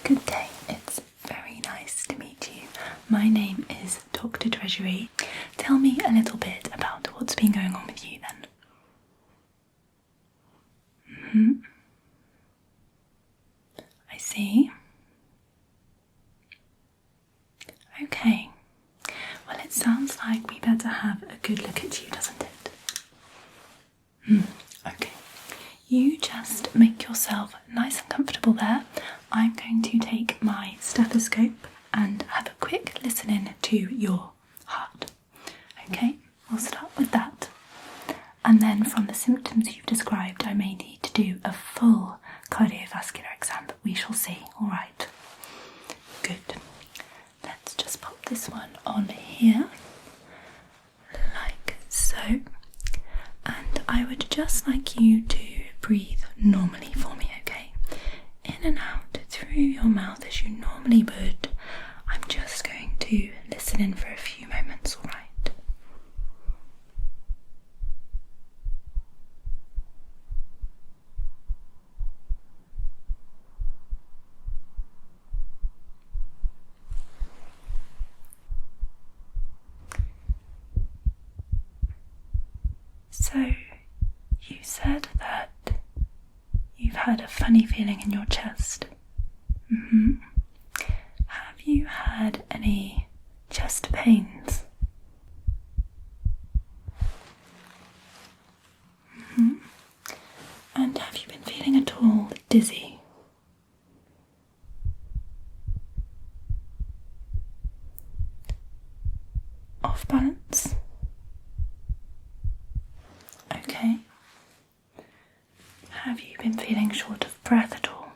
Good day, it's very nice to meet you. My name is Dr Treasury. Tell me a little bit about what's been going on with you then. I see. Okay. Well, it sounds like we better have a good look at you, doesn't it? Okay. You just make yourself nice and comfortable there. I'm going to take my stethoscope and have a quick listen in to your heart. Okay, we'll start with that. And then from the symptoms you've described, I may need to do a full cardiovascular exam, but we shall see. All right. Good. Let's just pop this one on here, like so. And I would just like you to breathe normally for me, okay? In and out through your mouth as you normally would. I'm just going to listen in for a few moments, all right? So, you said that you've had a funny feeling in your chest. Have you had any chest pains? And have you been feeling at all dizzy? Off balance? Okay. Have you been feeling short of breath at all?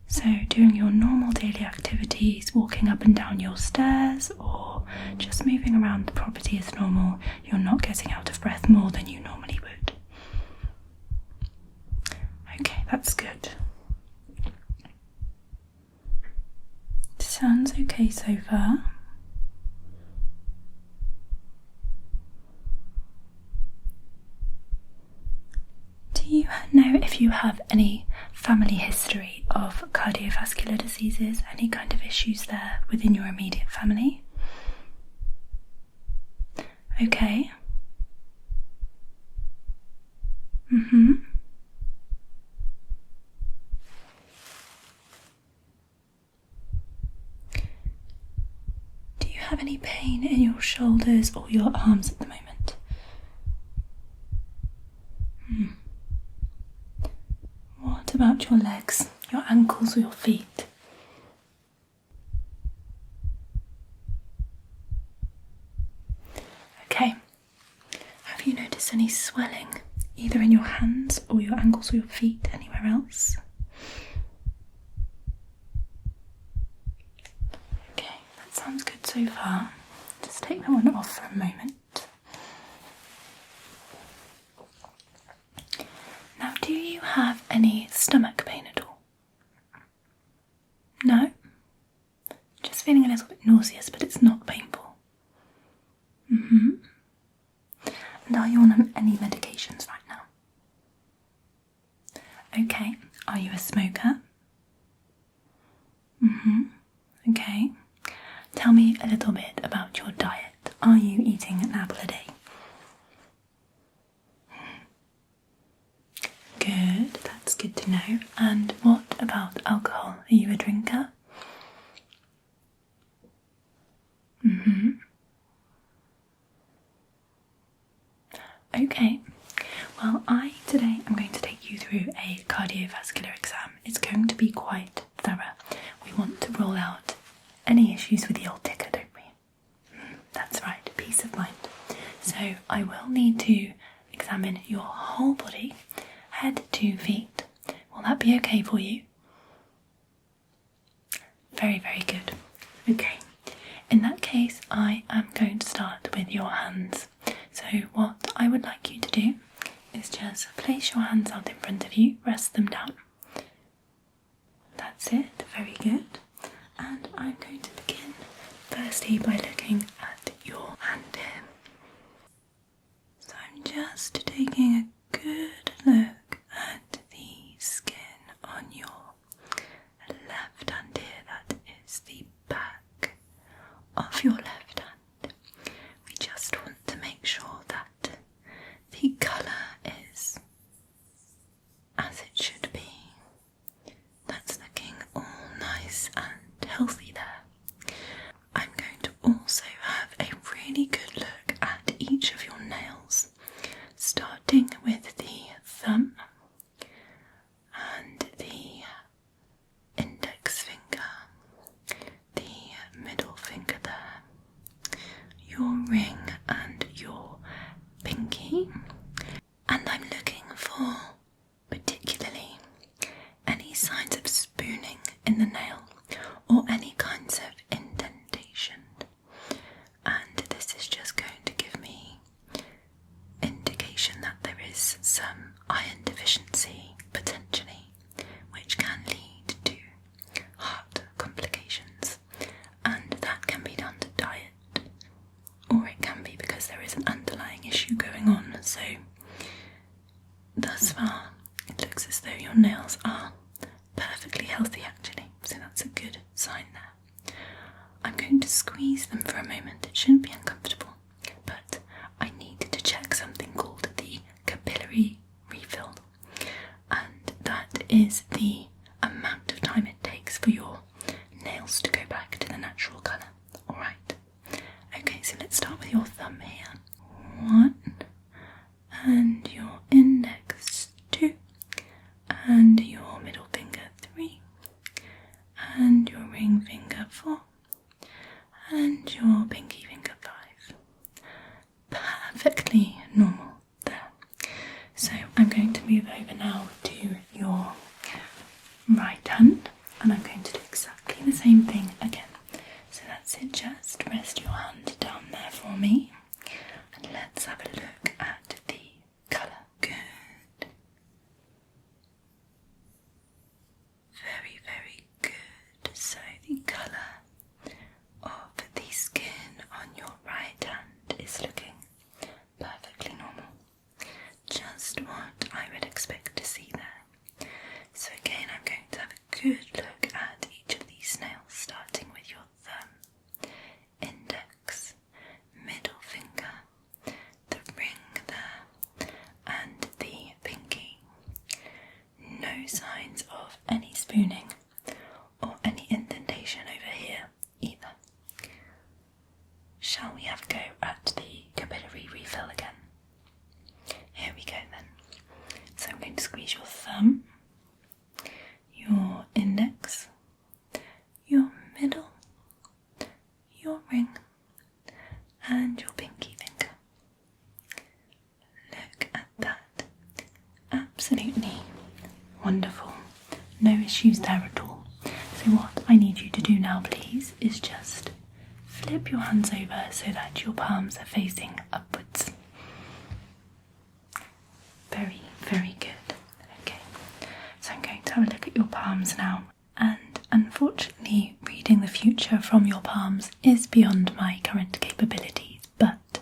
So doing your normal daily activities, walking up and down your stairs, or just moving around the property as normal, you're not getting out of breath more than you normally would. Okay, that's good. Sounds okay so far. Do you know if you have any family history of cardiovascular diseases, any kind of issues there within your immediate family? Okay. Do you have any pain in your shoulders or your arms at the moment? What about your legs, your ankles or your feet? Okay. Have you noticed any swelling, either in your hands or your ankles or your feet, anywhere else? Okay, that sounds good so far. Just take that one off for a moment. Now, do you have any stomach pain at all? No? Just feeling a little bit nauseous, but it's not painful. And are you on any medications right now? Okay. Are you a smoker? Okay. Tell me a little bit about your diet. Are you eating an apple a day? Good, that's good to know. And what about alcohol? Are you a drinker? Okay. Well, today I'm going to take you through a cardiovascular exam. It's going to be quite thorough. We want to rule out any issues with the old ticker, don't we? That's right, peace of mind. So I will need to examine your whole body, head to feet. Will that be okay for you? Very, very good. Okay. In that case, I am going to start with your hands. So what I would like you to do is just place your hands out in front of you, rest them down. That's it, very good. And I'm going to begin firstly by looking at your hand here. So I'm just taking a good look at the skin on starting with the thumb and the index finger, the middle finger there, your ring and your pinky, and I'm looking for particularly any signs of spooning in the nail or any kinds of indentation, and this is just going to give me indication that there is some iron deficiency potentially, which can lead to heart complications, and that can be down to diet, or it can be because there is an underlying issue going on. So thus far it looks as though your nails are perfectly healthy actually, so that's a good sign there. I'm going to squeeze them for a moment. It shouldn't be uncomfortable, but I need to check something called the capillary refill, and that is the amount of time it takes for your nails to go back to the natural colour. Alright, okay, so let's start with your thumb here. 1, and your index 2, and your middle finger 3, and your ring finger 4, and your pinky finger 5. Perfectly normal there. So I'm going to move over now to your right hand, and I'm going to do exactly the same thing again. So that's it, just rest your hand down there for me, and let's have a look at the colour. Good. Very, very good. So the colour of the skin on your right hand is looking perfectly normal. Just what I would expect to see there. So again, I'm going to have a good look at each of these nails, starting with your thumb, index, middle finger, the ring there, and the pinky. No signs of any spooning or any indentation over here either. Shall we have a go at the capillary refill again? Here we go then. So I'm going to squeeze your thumb, your index, your middle, your ring, and your pinky finger. Look at that. Absolutely wonderful. No issues there at all. So what I need you to do now, please, is just flip your hands over so that your palms are facing upwards. Very, very good. Okay, so I'm going to have a look at your palms now, and unfortunately reading the future from your palms is beyond my current capabilities, but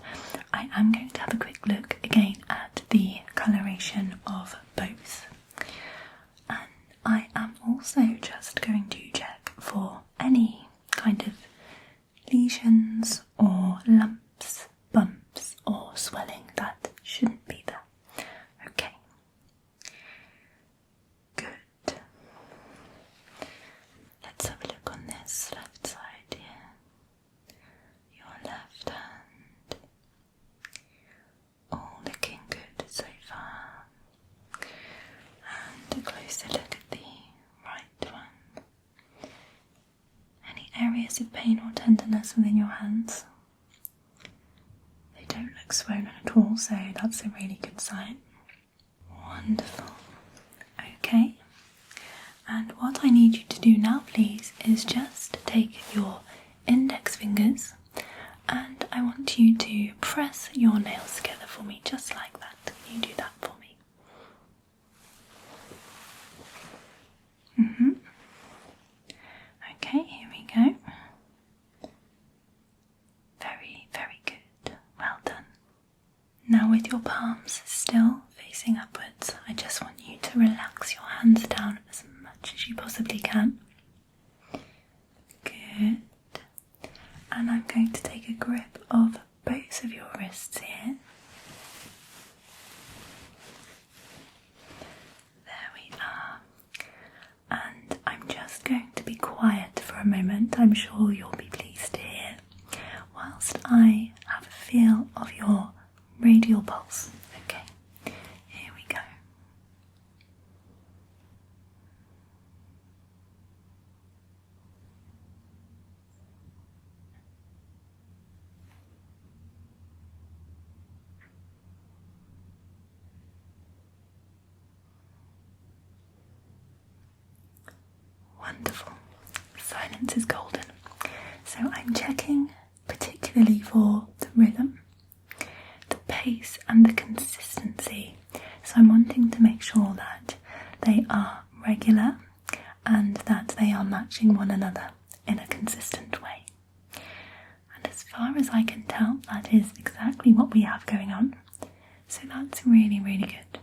I am going to have a quick look again at the coloration of both, and I am also just going to check for any kind of lesions or lumps, bumps or swelling that shouldn't be there. Okay, good. Let's have a look on this left side here. Your left hand. All looking good so far. And a closer look at the right one. Any areas of pain or tenderness within your hands? They don't look swollen at all, so that's a really good sign. Wonderful. Okay, and what I need you to do now, please, is just take your index fingers and I want you to press your nails together for me, just like that. You do that for me. Okay, here we go. Very, very good. Well done. Now with your palms still facing upwards, I just want you to relax your hands down as much as you possibly can. Good. And I'm going to take a grip of both of your wrists here. There we are. And I'm just going to be quiet for a moment. I'm sure you'll be pleased to hear, whilst I have a feel of your radial pulse. Okay, Wonderful. Silence is golden. So I'm checking particularly for the rhythm, the pace and the consistency. So I'm wanting to make sure that they are regular and that they are matching one another in a consistent way. And as far as I can tell, that is exactly what we have going on. So that's really, really good.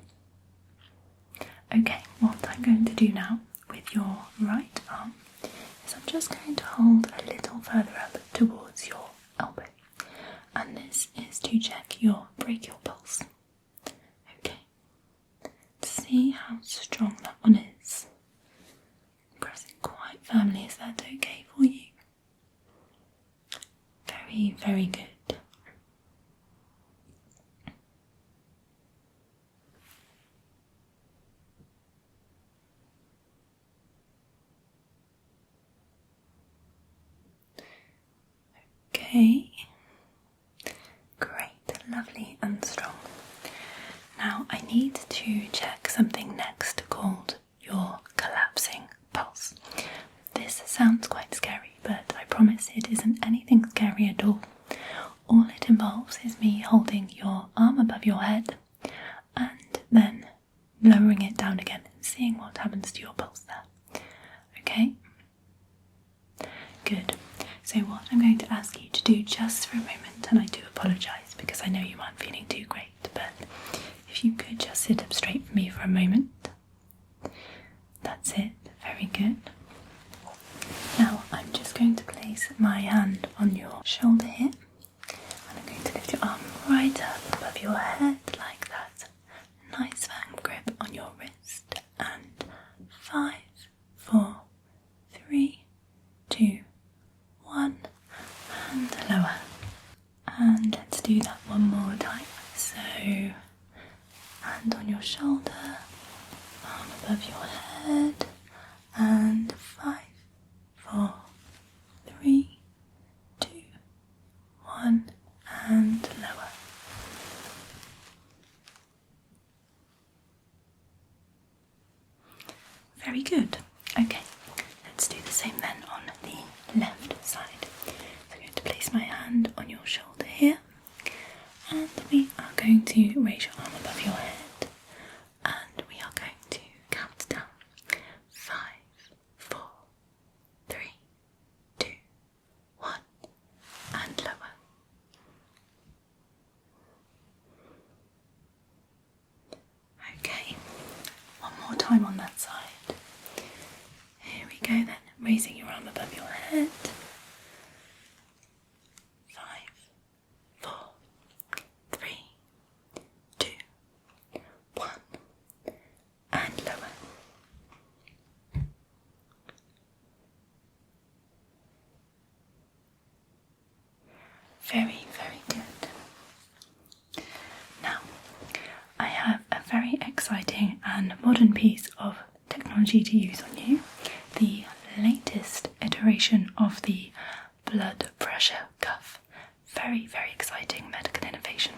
Okay, what I'm going to do now with your right arm is I'm just going to hold a little further up towards your elbow. And this is to check your brachial pulse. Okay. To see how strong that one is. Pressing quite firmly, is that okay for you? Very, very good. Okay, great, lovely and strong. Now I need to check something next called your collapsing pulse. This sounds quite scary, but I promise it isn't anything scary at all. All it involves is me holding your arm above your head and then lowering it down again and seeing what happens to your pulse there. Okay? Good. So what I'm going to ask you to do just for a moment, and I do apologise because I know you aren't feeling too great, but if you could just sit up straight for me for a moment. That's it. Very good. Now I'm just going to place my hand on your shoulder here, and I'm going to lift your arm right up above your head like that. Nice firm grip on your wrist, and 5, 4, 3, 2, 1, and lower. And let's do that one more time. So, hand on your shoulder, arm above your head, and 5, 4, 3, 2, 1, and lower. Very good. Okay, let's do the same then on the left side. So I'm going to place my hand on your shoulder here, and we are going to raise your arm above your head, and we are going to count down 5, 4, 3, 2, 1, and lower. Okay, one more time on that side. Here we go then, raising your arm above your head. 5, 4, 3, 2, 1, and lower. Very, very good. Now, I have a very exciting and modern piece of technology to use on you. The latest iteration of the blood pressure cuff. Very, very exciting medical innovation.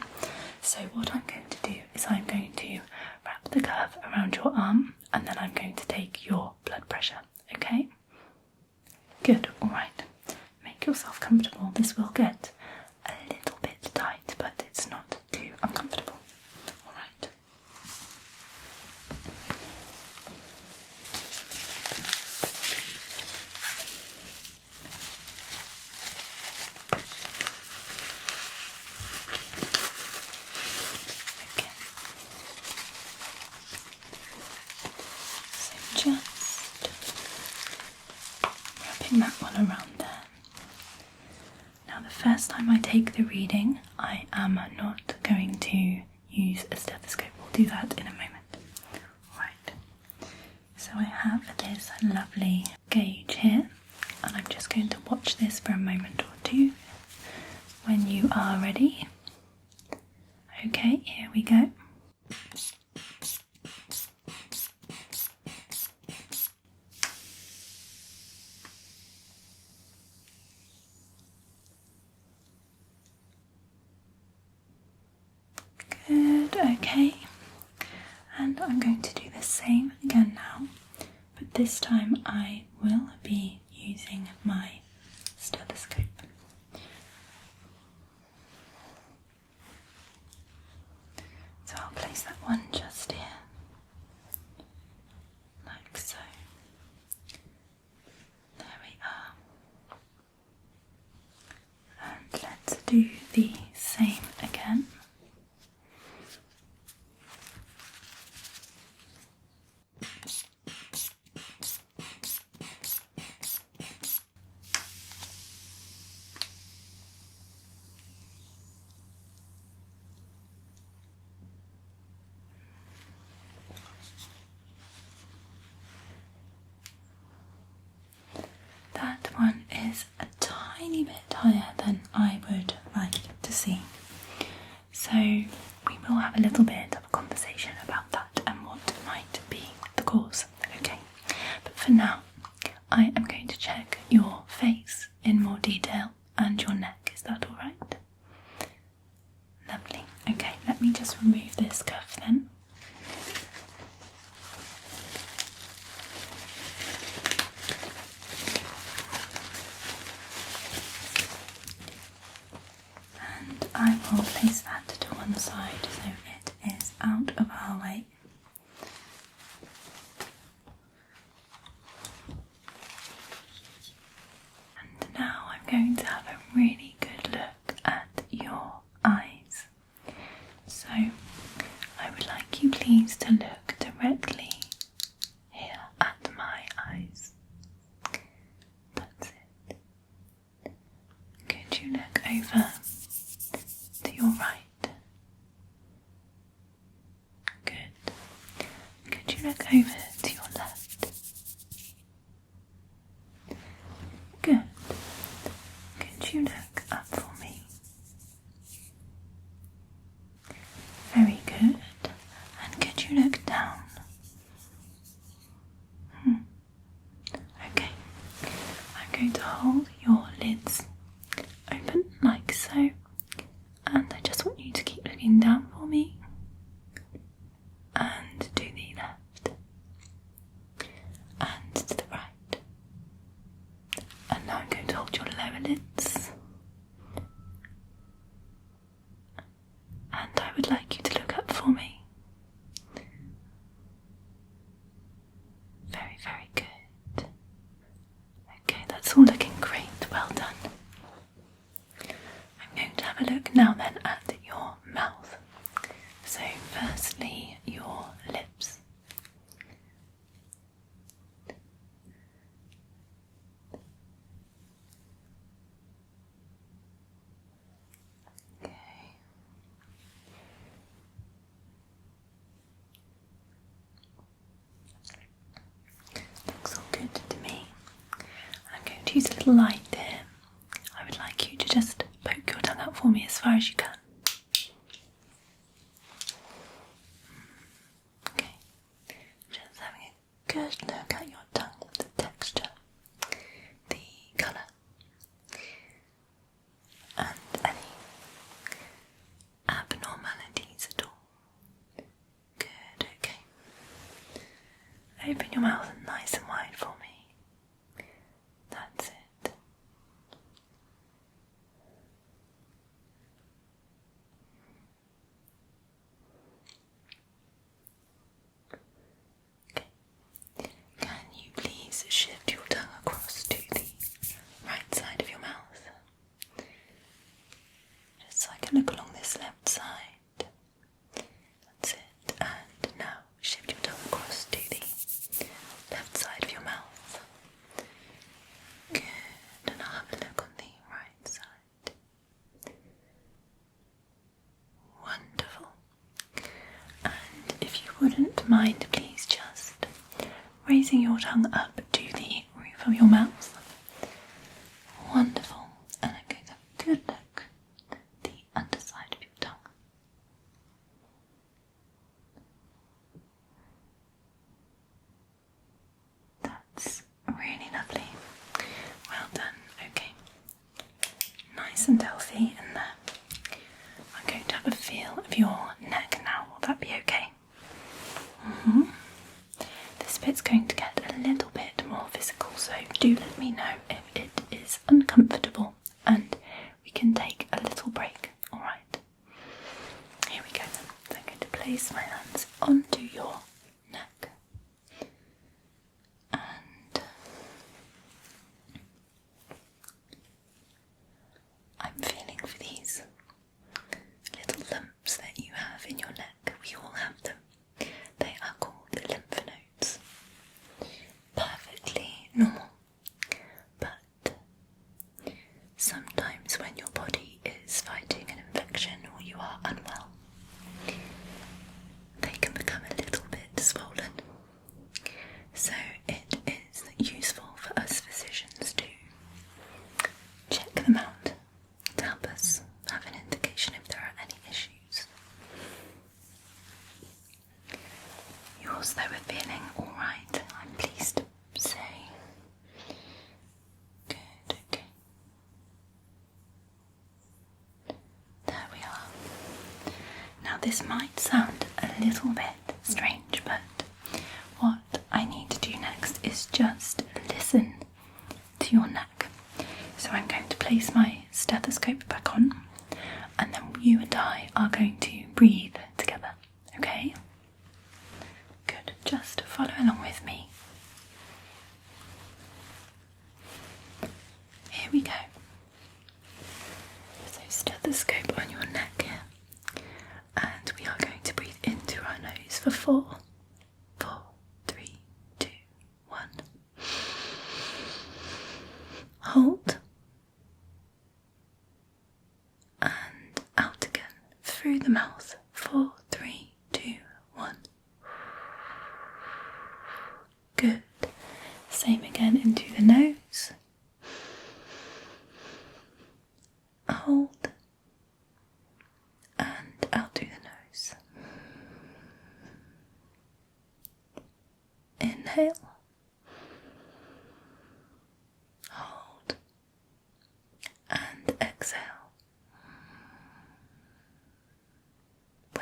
So what I'm going to do is I'm going to wrap the cuff around your arm, and then I'm going to take your blood pressure, okay? Good, alright. Make yourself comfortable. This will get a little bit tight, but it's not too uncomfortable. Alright. Okay. So just wrapping that one around there. Now the first time I take the reading, I am not going to use a stethoscope. We'll do that in a moment. Right. So I have this lovely gauge here, and I'm just going to watch this for a moment or two. When you are ready. Okay, here we go. Good, okay. And I'm going to do the same again now, but this time I will be using my stethoscope. So I'll place that one just here, like so. There we are. And let's do the same again. That one is a tiny bit higher than I would like to see. So we will have a little bit of a conversation about that and what might be the cause, okay? But for now, I am going to check your face in more detail and your neck. Is that all right? Lovely. Okay, let me just remove this cuff then. I will place that to one side so it is out of our way. And now I'm going to have a really good look at your eyes. So I would like you please to look directly here at my eyes. That's it. Could you look over to your right? Good. Could you look over to your left? Good. Could you look up for me? Very good. And could you look down? Okay. I'm going to hold your lids open like so. And I just want you to keep looking down for me and to the left and to the right. And now I'm going to hold your lower lids, and I would like you to look up for me. Very, very good. Okay, that's all looking great. Well done. Going to have a look now then at your mouth. So firstly, your lips. Okay. Looks all good to me. I'm going to use a little light here. I would like you to just poke your tongue out for me as far as you can. Okay, just having a good look at your tongue, the texture, the colour, and any abnormalities at all. Good, okay. Open your mouth nice and wide for me. That's it. Shift your tongue across to the right side of your mouth, just so I can look along this left side. That's it. And now shift your tongue across to the left side of your mouth. Good. And I'll have a look on the right side. Wonderful. And if you wouldn't mind, please just raising your tongue up to the roof of your mouth. Wonderful. And I'm going to have a good look at the underside of your tongue. That's really lovely. Well done. Okay. Nice and healthy in there. I'm going to have a feel of your neck now. Will that be okay? This bit's going to get a little do let me know if it is uncomfortable and we can take a little break, alright? Here we go then. So I'm going to place my hands onto your neck and I'm feeling for these little lumps that you have in your neck. We all have them. They are called lymph nodes. Perfectly normal. But sometimes when your body is fighting an infection or you are unwell, they can become a little bit swollen. So it is useful for us physicians to check them out to help us have an indication if there are any issues. Yours though are feeling alright, I'm pleased to say. Good, okay. There we are. Now this might sound a little bit strange, but what I need to do next is just listen to your neck. So I'm going to place my stethoscope back on, and then you and I are going to breathe together, okay? Good, just follow along with me. Here we go. So stethoscope on your neck here, and we are going to breathe into our nose for 4, 4, 3, 2, 1. Hold. And out again through the mouth. 4, 3, 2, 1. Good. Same again into the nose. Hold. And out through the nose. Inhale. Hold. And exhale.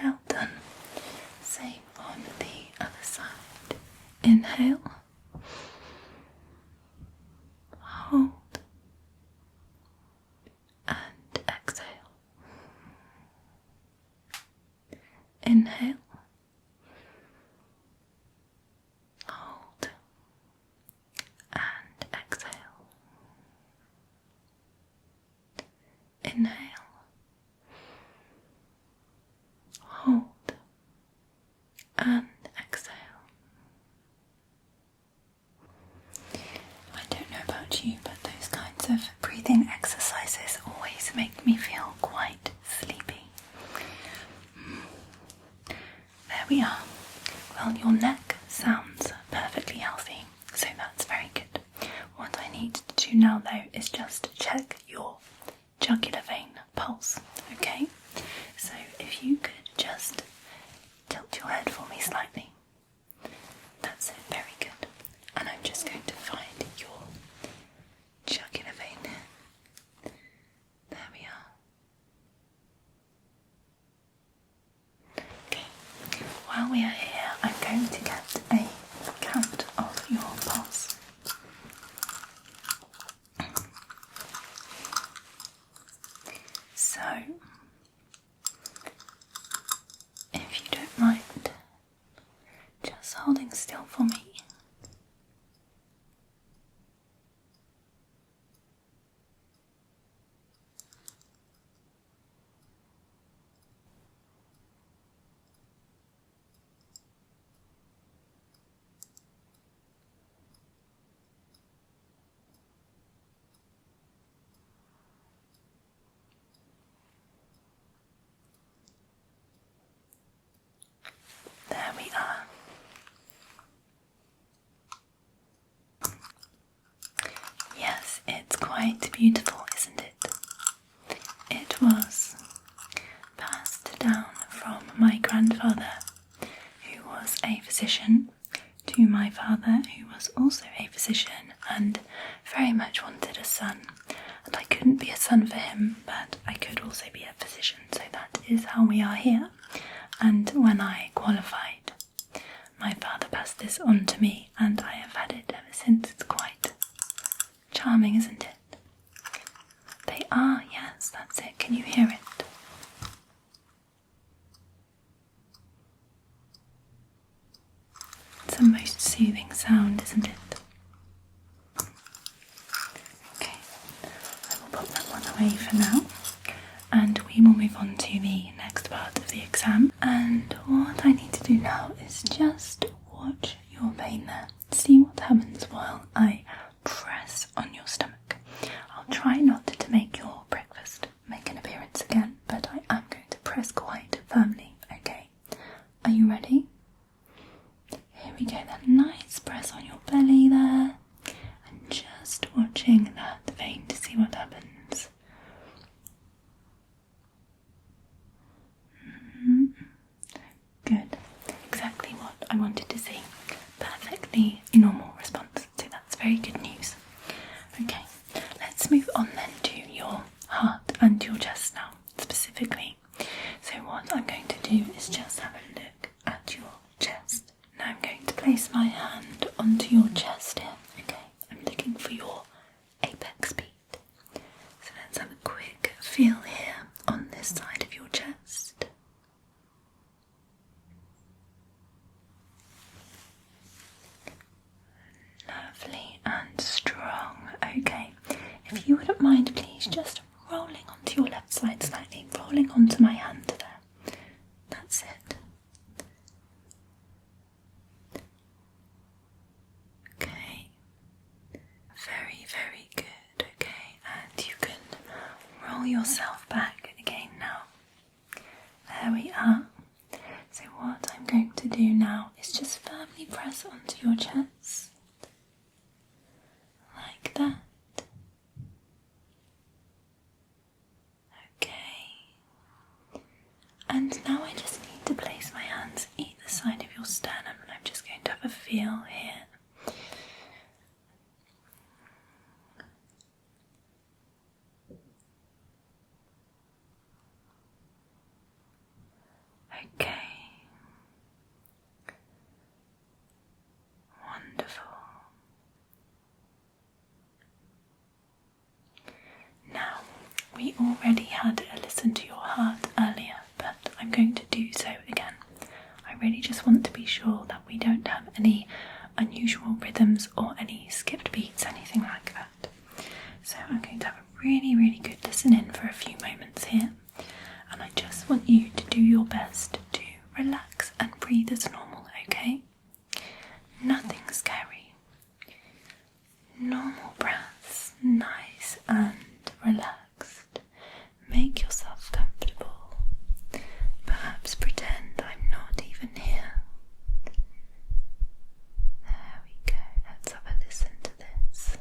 Well done. Same on the other side. Inhale. Hold. And exhale. Inhale. Hold. And exhale. Inhale. Hold. And exhale. I don't know about you, but those kinds of breathing exercises always make me feel quite sleepy. There we are. Well, your neck sounds perfectly healthy, so that's very good. What I need to do now, though, is just check your jugular vein pulse, okay? So if you could just tilt your head for me slightly. That's it, very good. And I'm just going to find your jugular vein. There we are. Okay, while we are here, I'm going to get a count of your pulse. So, if you don't mind just holding still for me. There we are. Yes, it's quite beautiful, isn't it? It was passed down from my grandfather, who was a physician, to my father, who was also a physician and very much wanted a son. And I couldn't be a son for him, but I could also be a physician, so that is how we are here. And when I qualified, my father passed this on to me, and I have had it ever since. It's quite it's a most soothing sound, isn't it? Okay, I will put that one away for now, and we will move on to the next part of the exam. And what I need to do now is just watch your pain there. See what happens while I press on your stomach. I'll try not to make your breakfast make an appearance again, but I am going to press quite firmly, okay? Are you ready? Here we go then. Nice press on your belly there, and just watching that vein to see what happens. Good. Exactly what I wanted to see. Perfectly normal response, so that's very good news. Okay, let's move on then to your heart and your chest now, specifically. So what I'm going to do is just have a look at your chest. Now I'm going to place my hand onto your chest here, okay? I'm looking for your apex beat. So let's have a quick feel here on this side of your chest. Lovely and strong. Okay, if you wouldn't mind please just rolling onto your left side slightly, rolling onto my hand there. That's it. Okay, very, very good. Okay, and you can roll yourself back again now. There we are. So what I'm going to do now is just firmly press onto your chest. Like that. Okay. And now I just need to place my hands either side of your sternum, and I'm just going to have a feel here. Okay. Wonderful. Now, we already had a listen to your heart earlier, but I'm going to do so again. I really just want to be sure that we don't have any unusual rhythms or any skipped beats, anything like that. So I'm going to have a really, really good listen in for a few moments here, and I just want you to do your best to relax and breathe as normal, okay? Nothing scary. Normal breaths, nice and relaxed. Make yourself comfortable. Perhaps pretend I'm not even here. There we go. Let's have a listen to this.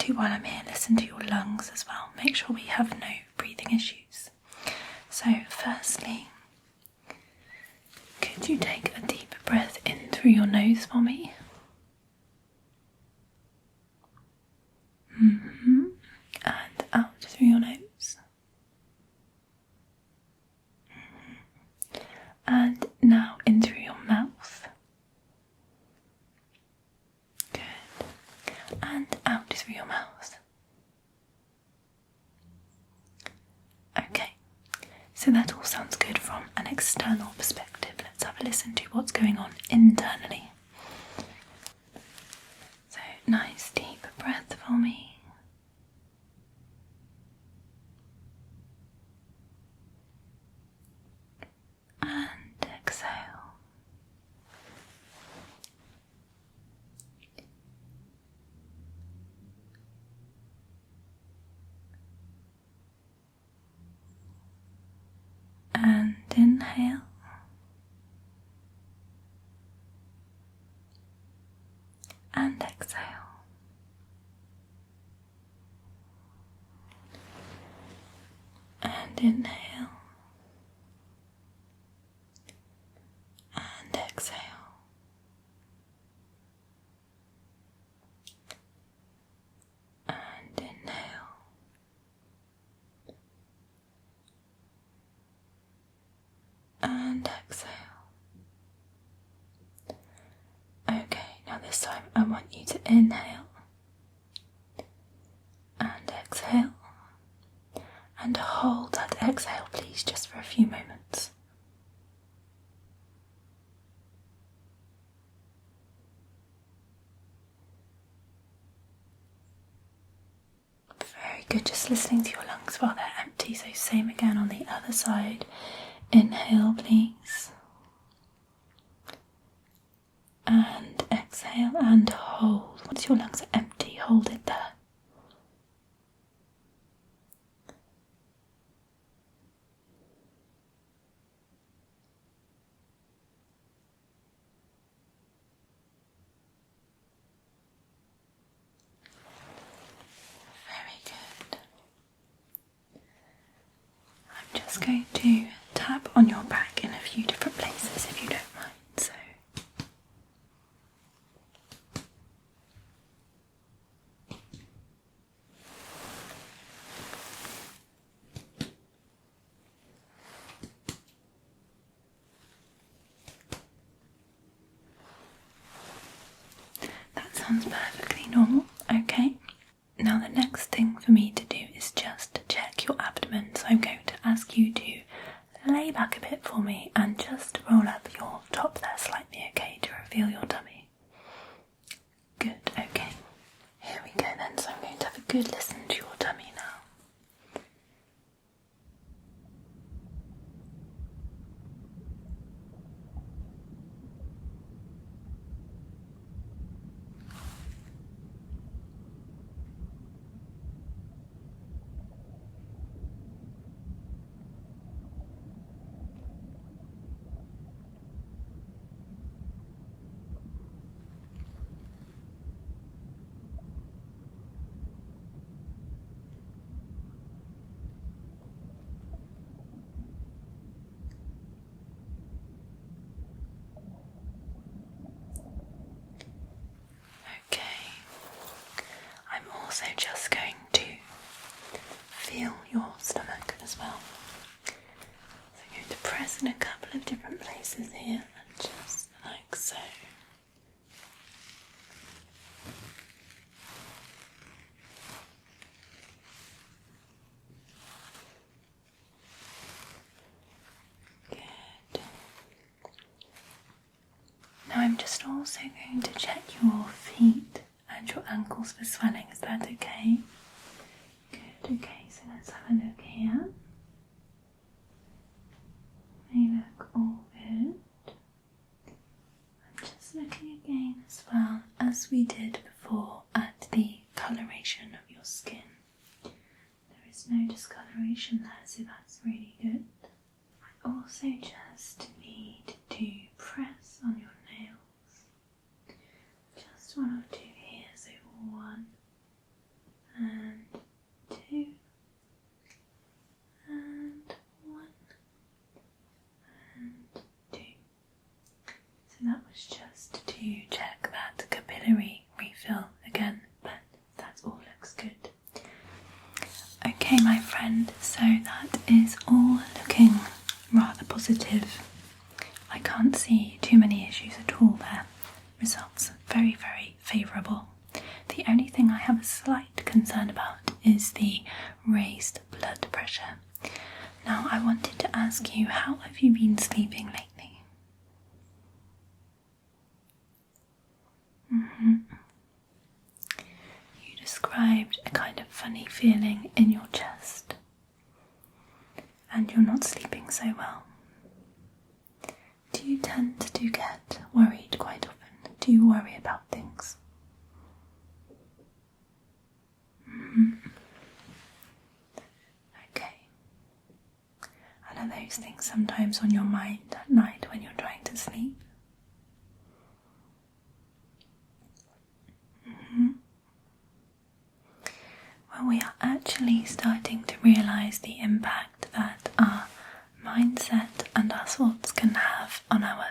to, while I'm here, listen to your lungs as well. Make sure we have no breathing issues. So firstly, could you take a deep breath in through your nose for me? And out through your nose. And now in through your mouth. Good. And out through your mouth. Okay, so that all sounds good from an external perspective. Let's have a listen to what's going on internally. So, nice deep breath for me. And exhale. And inhale. And exhale. And inhale. And exhale. And inhale. And exhale. Okay, now this time I want you to inhale and exhale, and hold that exhale please just for a few moments. Very good, just listening to your lungs while they're empty, so same again on the other side. Inhale please, and exhale and hold. Once your lungs are empty, hold it there. Very good. I'm just going to tap on your back in a few different places if you don't mind. So that sounds perfectly normal. Okay. Now the next thing for me to do is just check your abdomen. So I'm going to ask you to lay back a bit for me and just roll up your top there slightly, okay, to reveal your tummy. Good, okay. Here we go then, so I'm going to have a good listen to your tummy now. Also just going to feel your stomach as well. So I'm going to press in a couple of different places here, and just like so. Good. Now I'm just also going to check your feet and your ankles for swelling. Is that okay? Good, okay, so let's have a look here. They look all good. I'm just looking again as well as we did before at the coloration of your skin. There is no discoloration there, so that's really good. I also just need to press on your nails. Just one or two here, so 1, to check that capillary refill again, but that all looks good. Okay, my friend, so that is all looking rather positive. I can't see too many issues at all there. Results very, very favourable. The only thing I have a slight concern about is the raised blood pressure. Now, I wanted to ask you, how have you been sleeping lately? You described a kind of funny feeling in your chest, and you're not sleeping so well. Do you tend to get worried quite often? Do you worry about things? Okay. And are those things sometimes on your mind at night when you're trying to sleep? Well, we are actually starting to realise the impact that our mindset and our thoughts can have on our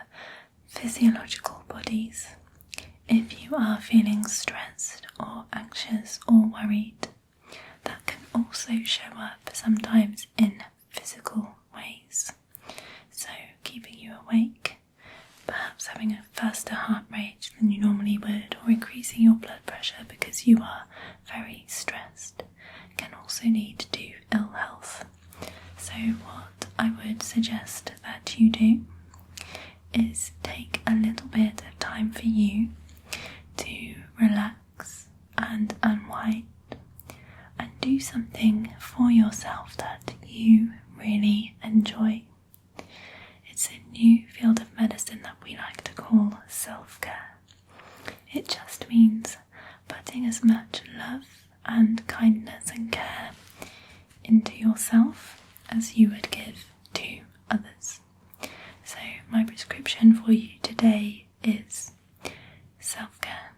physiological bodies. If you are feeling stressed or anxious or worried, that can also show up sometimes in physical ways. So keeping you awake, perhaps having a faster heart rate than you normally would, or increasing your blood pressure because you are very stressed, can also lead to ill health. So what I would suggest that you do is take a little bit of time for you to relax and unwind and do something for yourself that you really enjoy. It's a new field of medicine that we like to call self-care. It just means putting as much love and kindness and care into yourself as you would give to others. So my prescription for you today is self-care.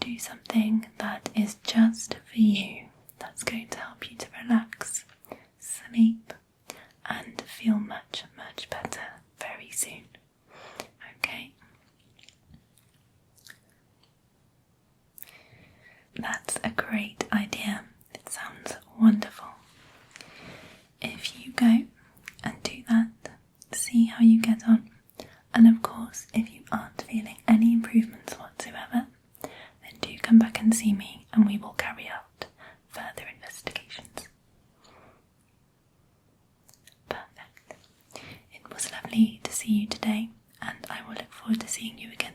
Do something that is just for you, that's going to help you to relax, sleep, and feel much, much better very soon. Okay? That's a great idea. It sounds wonderful. If you go and do that, see how you get on. And of course, if you aren't feeling any improvements whatsoever, then do come back and see me and we will carry out further investigations. Perfect. It was lovely to see you today, and I will look forward to seeing you again